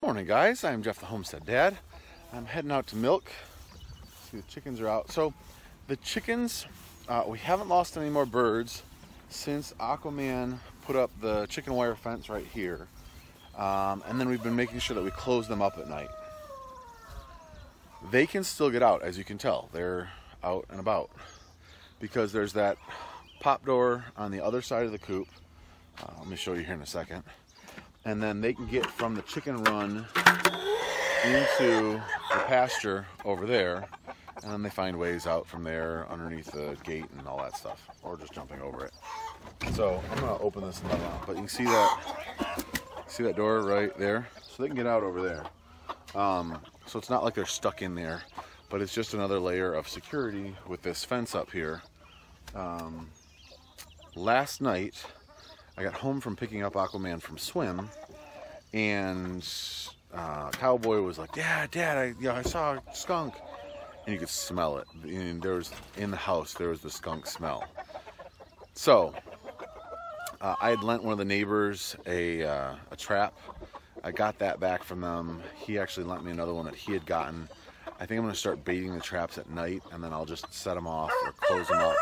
Morning guys, I'm Jeff the Homestead Dad. I'm heading out to milk. See, the chickens are out. So the chickens, we haven't lost any more birds since Aquaman put up the chicken wire fence right here. And then we've been making sure that we close them up at night. They can still get out, as you can tell. They're out and about because there's that pop door on the other side of the coop. Let me show you here in a second. And then they can get from the chicken run into the pasture over there, and then they find ways out from there underneath the gate and all that stuff, or just jumping over it. So I'm gonna open this and let them out, but you can see that door right there, so they can get out over there. So it's not like they're stuck in there, but it's just another layer of security with this fence up here. Last night I got home from picking up Aquaman from swim, and Cowboy was like, "Yeah, Dad, I saw a skunk," and you could smell it. And in the house there was the skunk smell. So I had lent one of the neighbors a trap. I got that back from them. He actually lent me another one that he had gotten. I think I'm going to start baiting the traps at night, and then I'll just set them off or close them up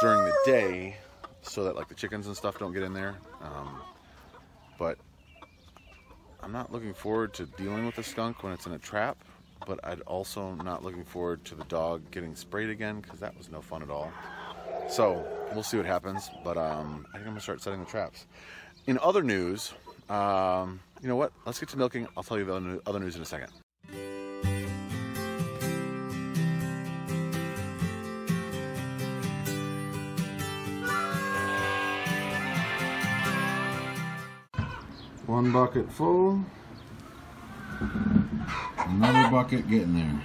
during the day, so that like the chickens and stuff don't get in there. But I'm not looking forward to dealing with the skunk when it's in a trap, but I'd also not looking forward to the dog getting sprayed again, because that was no fun at all. So we'll see what happens, but I think I'm gonna start setting the traps. In other news, you know what? Let's get to milking. I'll tell you the other news in a second. One bucket full, another bucket getting there.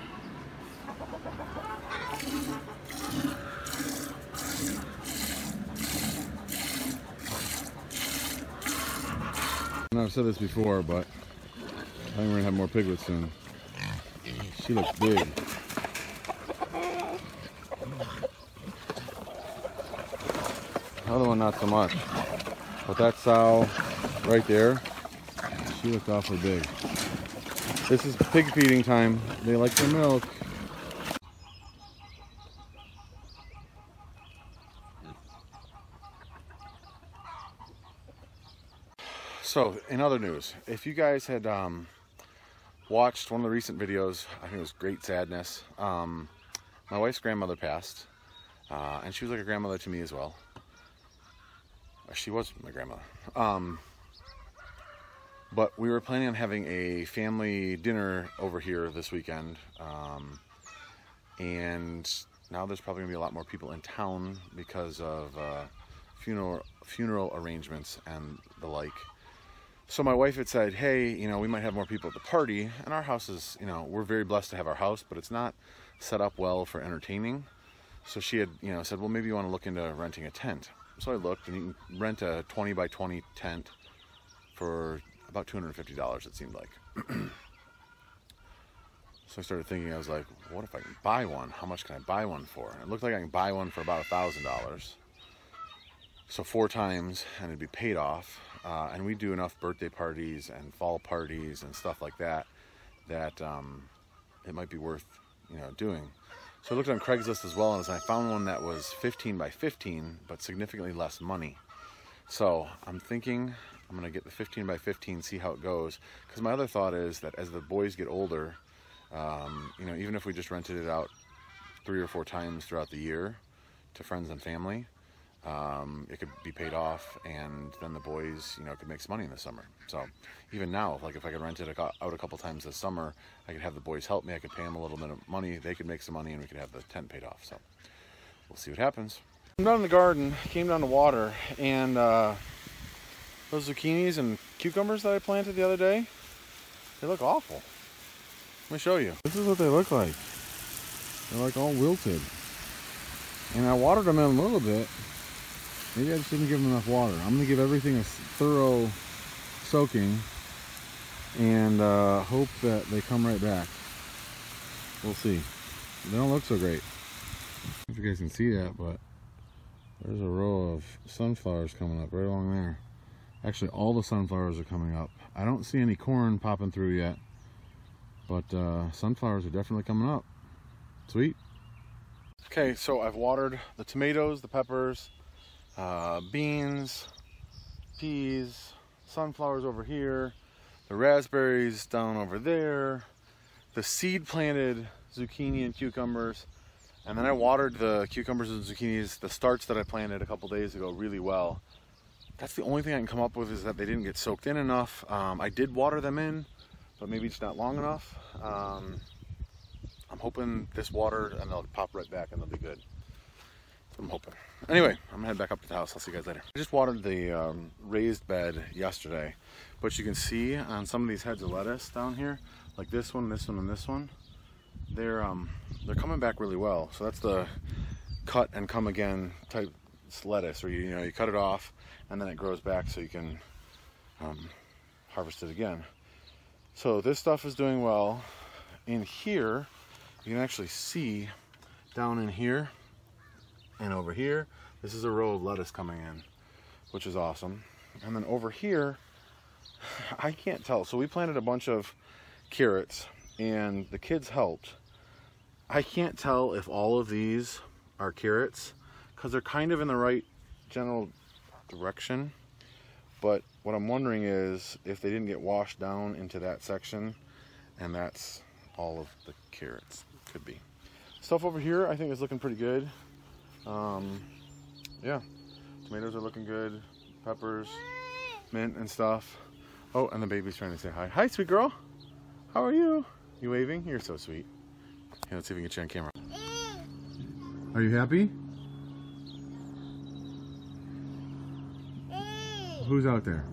And I've said this before, but I think we're gonna have more piglets soon. She looks big. The other one not so much, but that sow right there, she looked awfully big. This is pig feeding time. They like their milk. So, in other news, if you guys had watched one of the recent videos, I think it was Great Sadness, my wife's grandmother passed, and she was like a grandmother to me as well. She was my grandmother. But we were planning on having a family dinner over here this weekend, and now there's probably gonna be a lot more people in town because of funeral arrangements and the like. So my wife had said, "Hey, we might have more people at the party," and our house is, we're very blessed to have our house, but it's not set up well for entertaining. So she had, said, "Well, maybe you want to look into renting a tent." So I looked, and you can rent a 20 by 20 tent for about $250, it seemed like. So I started thinking, I was like, what if I can buy one? How much can I buy one for? And it looked like I can buy one for about $1,000. So 4 times, and it'd be paid off. And we do enough birthday parties and fall parties and stuff like that, that it might be worth, doing. So I looked on Craigslist as well, and I found one that was 15 by 15, but significantly less money. So I'm thinking I'm gonna get the 15 by 15, see how it goes. Because my other thought is that as the boys get older, even if we just rented it out 3 or 4 times throughout the year to friends and family, it could be paid off, and then the boys, could make some money in the summer. So even now, like if I could rent it out a couple times this summer, I could have the boys help me. I could pay them a little bit of money. They could make some money, and we could have the tent paid off. So we'll see what happens. I'm down in the garden, came down to water, and those zucchinis and cucumbers that I planted the other day, they look awful. Let me show you. This is what they look like. They're like all wilted. And I watered them in a little bit. Maybe I just didn't give them enough water. I'm going to give everything a thorough soaking and hope that they come right back. We'll see. They don't look so great. I don't know if you guys can see that, but there's a row of sunflowers coming up right along there. Actually, all the sunflowers are coming up. I don't see any corn popping through yet, but sunflowers are definitely coming up. Sweet. Okay, so I've watered the tomatoes, the peppers, beans, peas, sunflowers over here, the raspberries down over there, the seed planted zucchini and cucumbers, and then I watered the cucumbers and zucchinis, the starts that I planted a couple days ago, really well. That's the only thing I can come up with, is that they didn't get soaked in enough. I did water them in, but maybe it's not long enough. I'm hoping this watered and they'll pop right back and they'll be good. I'm hoping. Anyway, I'm gonna head back up to the house. I'll see you guys later. I just watered the raised bed yesterday, but you can see on some of these heads of lettuce down here, like this one, this one, and this one, they're coming back really well. So that's the cut and come again type lettuce, where you cut it off and then it grows back so you can harvest it again. So this stuff is doing well. In here, you can actually see down in here and over here, this is a row of lettuce coming in, which is awesome. And then over here, I can't tell. So we planted a bunch of carrots and the kids helped. I can't tell if all of these are carrots because they're kind of in the right general direction. But what I'm wondering is if they didn't get washed down into that section, and that's all of the carrots. Could be. Stuff over here I think is looking pretty good. Yeah, tomatoes are looking good, peppers, mint and stuff. Oh, and the baby's trying to say hi. Hi, sweet girl. How are you? You waving? You're so sweet. Here, let's see if we can get you on camera. Are you happy? Who's out there?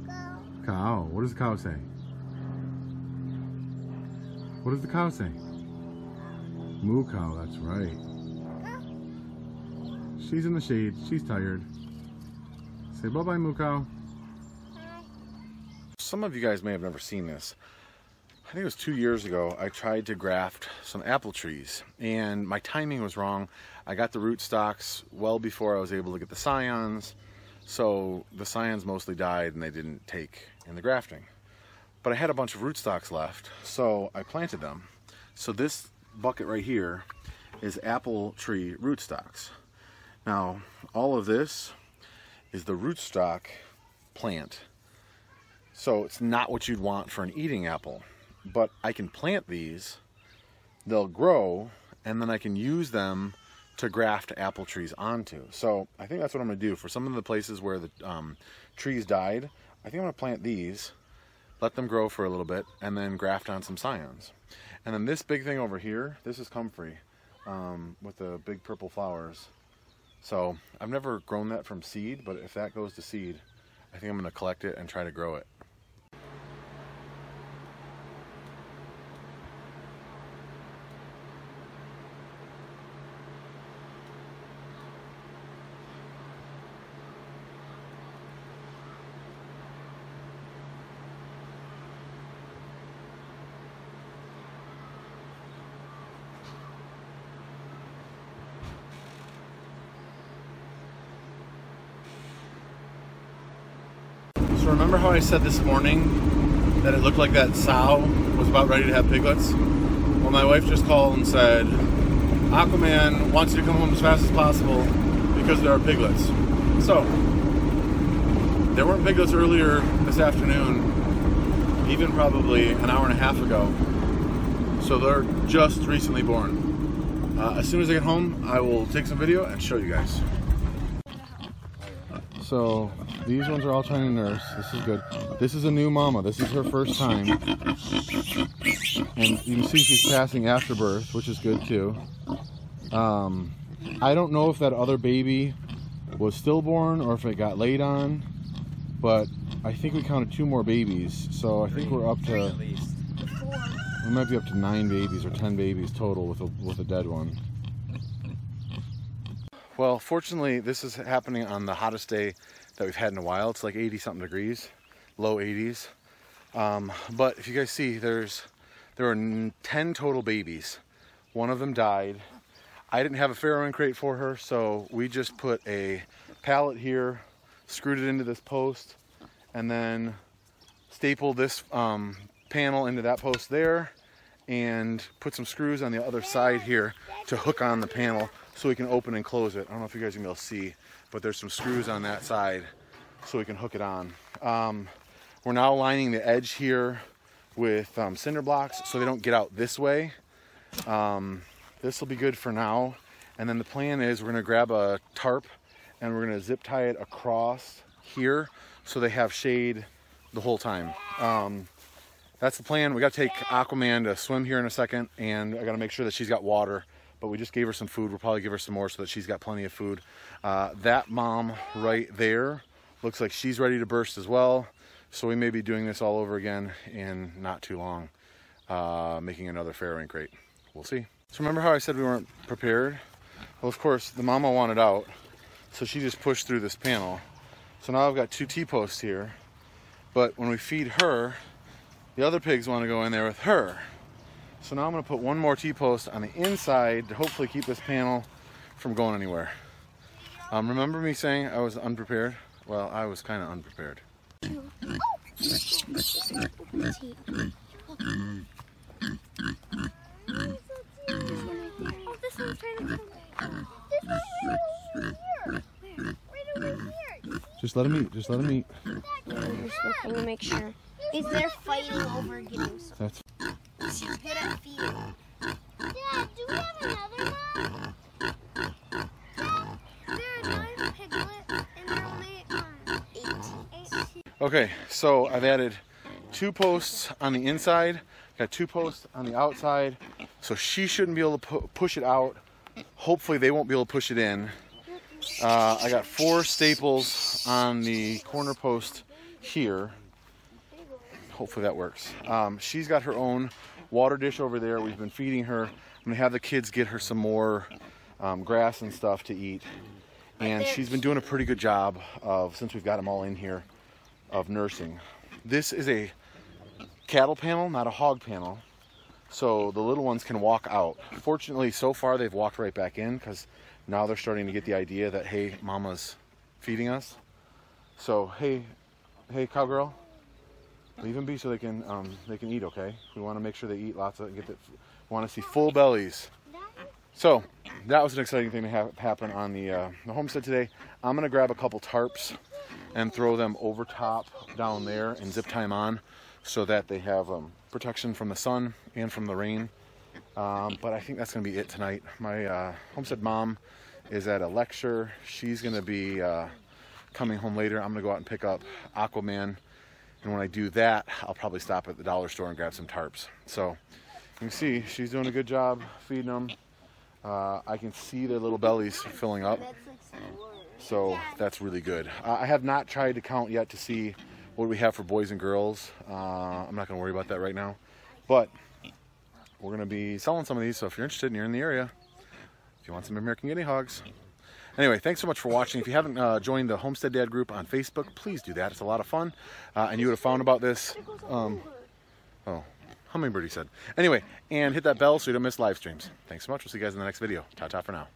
Cow. Cow. What does the cow say? What does the cow say? Moo cow, that's right. She's in the shade. She's tired. Say bye-bye, moo cow. Some of you guys may have never seen this. I think it was 2 years ago, I tried to graft some apple trees and my timing was wrong. I got the rootstocks well before I was able to get the scions. So the scions mostly died and they didn't take in the grafting. But I had a bunch of rootstocks left, so I planted them. So this bucket right here is apple tree rootstocks. Now, all of this is the rootstock plant. So it's not what you'd want for an eating apple. But I can plant these, they'll grow, and then I can use them to graft apple trees onto. So I think that's what I'm going to do. For some of the places where the trees died, I think I'm going to plant these, let them grow for a little bit, and then graft on some scions. And then this big thing over here, this is comfrey with the big purple flowers. So I've never grown that from seed, but if that goes to seed, I think I'm going to collect it and try to grow it. So remember how I said this morning that it looked like that sow was about ready to have piglets? Well, my wife just called and said, Aquaman wants you to come home as fast as possible because there are piglets. So, there weren't piglets earlier this afternoon, even probably an hour and a half ago. So they're just recently born. As soon as I get home, I will take some video and show you guys. So these ones are all trying to nurse. This is good. This is a new mama. This is her first time. And you can see she's passing after birth, which is good too. I don't know if that other baby was stillborn or if it got laid on, but I think we counted 2 more babies. So I think we're up to, we might be up to 9 babies or 10 babies total with a dead one. Well, fortunately, this is happening on the hottest day that we've had in a while. It's like 80-something degrees, low 80s. But if you guys see, there are 10 total babies. One of them died. I didn't have a farrowing crate for her, so we just put a pallet here, screwed it into this post, and then staple this panel into that post there, and put some screws on the other side here to hook on the panel so we can open and close it. I don't know if you guys are gonna be able to see, but there's some screws on that side so we can hook it on. We're now lining the edge here with cinder blocks so they don't get out this way. This will be good for now. And then the plan is we're gonna grab a tarp and we're gonna zip tie it across here so they have shade the whole time. That's the plan. We gotta take Aquaman to swim here in a second, and I gotta make sure that she's got water, but we just gave her some food. We'll probably give her some more so that she's got plenty of food. That mom right there looks like she's ready to burst as well. So we may be doing this all over again in not too long, making another farrowing crate. We'll see. So remember how I said we weren't prepared? Well, of course, the mama wanted out, so she just pushed through this panel. So now I've got 2 T-posts here, but when we feed her, the other pigs want to go in there with her. So now I'm going to put 1 more T-post on the inside to hopefully keep this panel from going anywhere. Remember me saying I was unprepared? Well, I was kind of unprepared. Just let him eat. Just let him eat. I'm just looking to make sure. Is there fighting over getting some? That's. She's good at feeding. Dad, do we have another one? There are 9 piglets and they're only 18. Okay, so I've added 2 posts on the inside, got 2 posts on the outside, so she shouldn't be able to push it out. Hopefully they won't be able to push it in. I got 4 staples on the corner post here. Hopefully that works. She's got her own water dish over there. We've been feeding her. I'm gonna have the kids get her some more grass and stuff to eat. And she's been doing a pretty good job of, since we've got them all in here, of nursing. This is a cattle panel, not a hog panel. So the little ones can walk out. Fortunately, so far they've walked right back in because now they're starting to get the idea that, hey, mama's feeding us. So, hey cowgirl, leave them be so they can eat, okay? We want to make sure they eat lots of, want to see full bellies. So that was an exciting thing to have happen on the homestead today. I'm gonna grab a couple tarps and throw them over top down there and zip tie them on so that they have protection from the sun and from the rain. But I think that's gonna be it tonight. My homestead mom is at a lecture. She's gonna be coming home later. I'm gonna go out and pick up Aquaman, and when I do that, I'll probably stop at the dollar store and grab some tarps. So you can see she's doing a good job feeding them. I can see their little bellies filling up, so that's really good. I have not tried to count yet to see what we have for boys and girls. I'm not going to worry about that right now, but we're going to be selling some of these, so if you're interested and you're in the area, if you want some American Guinea Hogs. Anyway, thanks so much for watching. If you haven't joined the Homestead Dad group on Facebook, please do that. It's a lot of fun, and you would have found about this. Oh. Hummingbird, he said. Anyway, and hit that bell so you don't miss live streams. Thanks so much. We'll see you guys in the next video. Ta-ta for now.